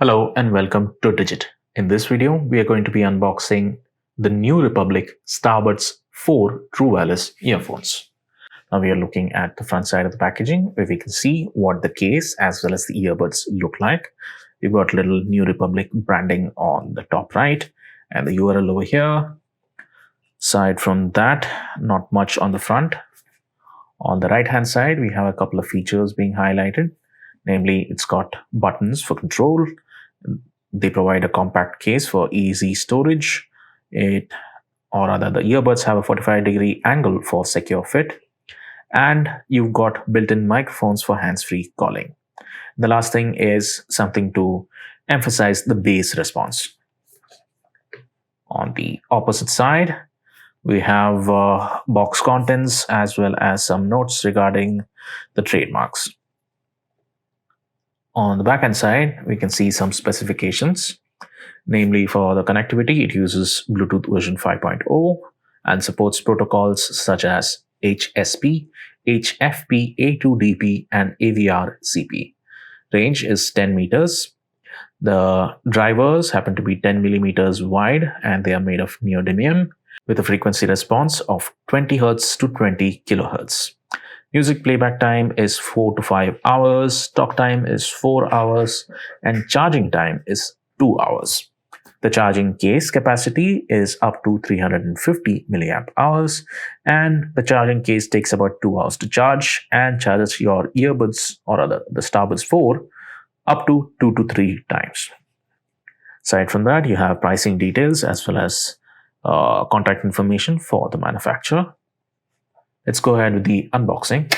Hello and welcome to Digit. In this video, we are going to be unboxing the Nu Republic Starbuds 4 True Wireless Earphones. Now we are looking at the front side of the packaging where we can see what the case as well as the earbuds look like. We've got little Nu Republic branding on the top right and the URL over here. Aside from that, not much on the front. On the right hand side, we have a couple of features being highlighted. Namely, it's got buttons for control. They provide a compact case for easy storage. The earbuds have a 45-degree angle for secure fit. And you've got built-in microphones for hands-free calling. The last thing is something to emphasize the bass response. On the opposite side, we have box contents as well as some notes regarding the trademarks. On the back-end side, we can see some specifications. Namely, for the connectivity, it uses Bluetooth version 5.0 and supports protocols such as HSP, HFP, A2DP, and AVR-CP. Range is 10 meters. The drivers happen to be 10 millimeters wide and they are made of neodymium with a frequency response of 20 Hz to 20 kHz. Music playback time is 4 to 5 hours, talk time is 4 hours, and charging time is 2 hours. The charging case capacity is up to 350 milliamp hours, and the charging case takes about 2 hours to charge and charges your earbuds or rather the Starbuds 4 up to 2 to 3 times. Aside from that, you have pricing details as well as contact information for the manufacturer. Let's go ahead with the unboxing.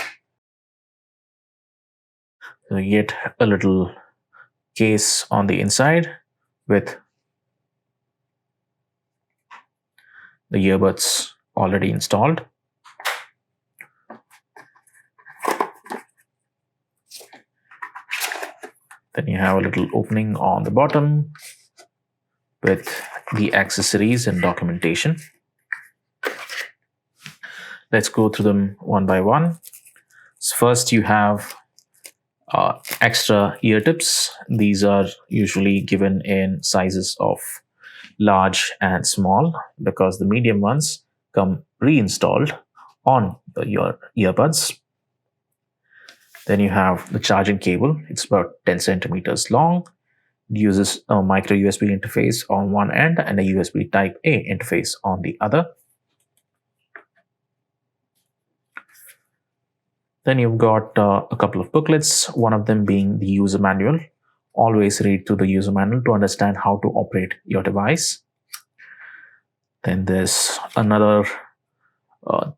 So you get a little case on the inside with the earbuds already installed. Then you have a little opening on the bottom with the accessories and documentation. Let's go through them one by one. So first, you have extra ear tips. These are usually given in sizes of large and small because the medium ones come pre-installed on your earbuds. Then you have the charging cable. It's about 10 centimeters long. It uses a micro USB interface on one end and a USB Type A interface on the other. Then you've got a couple of booklets, one of them being the user manual. Always read through the user manual to understand how to operate your device. Then there's another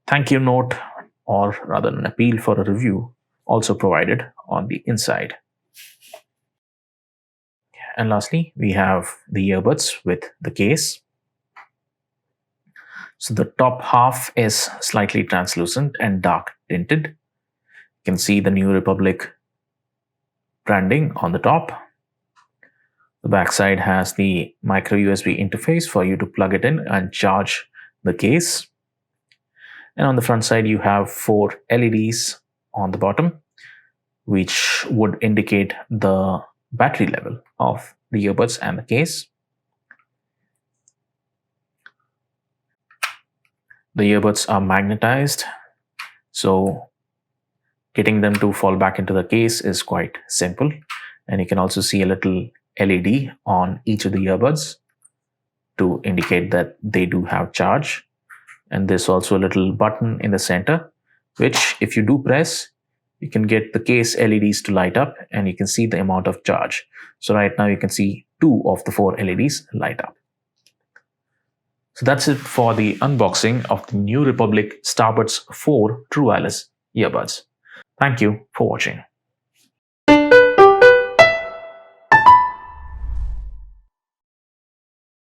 thank you note, or rather an appeal for a review, also provided on the inside. And lastly, we have the earbuds with the case. So the top half is slightly translucent and dark tinted. You can see the Nu Republic branding on the top. The backside has the micro USB interface for you to plug it in and charge the case. And on the front side, you have 4 LEDs on the bottom, which would indicate the battery level of the earbuds and the case. The earbuds are magnetized, so getting them to fall back into the case is quite simple. And you can also see a little LED on each of the earbuds to indicate that they do have charge. And there's also a little button in the center, which if you do press, you can get the case LEDs to light up and you can see the amount of charge. So right now you can see 2 of the 4 LEDs light up. So that's it for the unboxing of the Nu Republic Starbuds 4 True Wireless Earbuds. Thank you for watching.